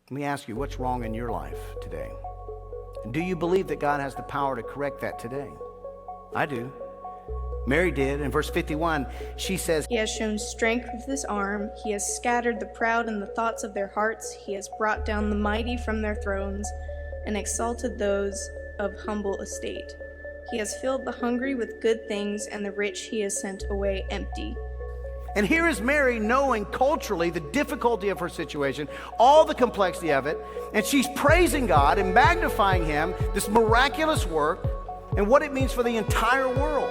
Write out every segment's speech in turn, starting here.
Let me ask you, what's wrong in your life today? And do you believe that God has the power to correct that today? I do. Mary did. In verse 51, she says, He has shown strength with his arm. He has scattered the proud in the thoughts of their hearts. He has brought down the mighty from their thrones and exalted those of humble estate. He has filled the hungry with good things, and the rich he has sent away empty. and here is Mary knowing culturally the difficulty of her situation, all the complexity of it, and she's praising God and magnifying him, this miraculous work, and what it means for the entire world.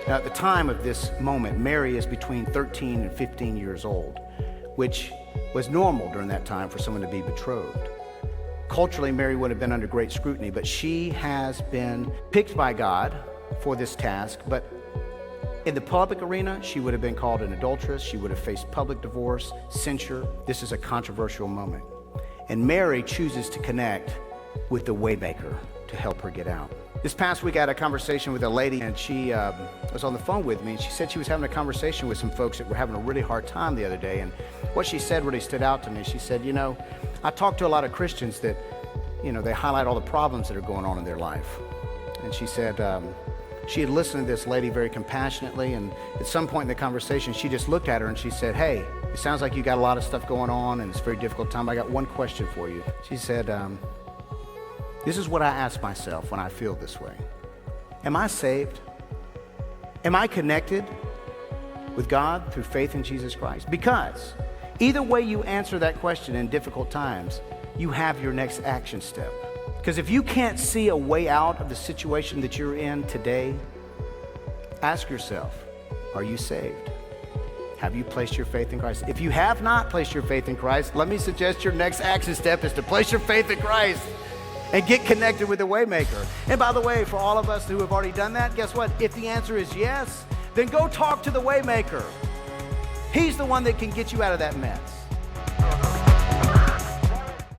Now, at the time of this moment, Mary is between 13 and 15 years old, which was normal during that time for someone to be betrothed. Culturally, Mary would have been under great scrutiny, but she has been picked by God for this task. But in the public arena, she would have been called an adulteress. She would have faced public divorce, censure. This is a controversial moment. And Mary chooses to connect with the Waymaker to help her get out. This past week, I had a conversation with a lady, and she was on the phone with me, and she said she was having a conversation with some folks that were having a really hard time the other day. And what she said really stood out to me. She said, you know, I talk to a lot of Christians that, you know, they highlight all the problems that are going on in their life. And she said she had listened to this lady very compassionately, and at some point in the conversation, she just looked at her and she said, hey, it sounds like you got a lot of stuff going on, and it's a very difficult time. I got one question for you. She said, this is what I ask myself when I feel this way. Am I saved? Am I connected with God through faith in Jesus Christ? Because either way you answer that question in difficult times, you have your next action step. Because if you can't see a way out of the situation that you're in today, ask yourself, are you saved? Have you placed your faith in Christ? If you have not placed your faith in Christ, let me suggest your next action step is to place your faith in Christ and get connected with the Waymaker. And by the way, for all of us who have already done that, guess what? If the answer is yes, then go talk to the Waymaker. He's the one that can get you out of that mess.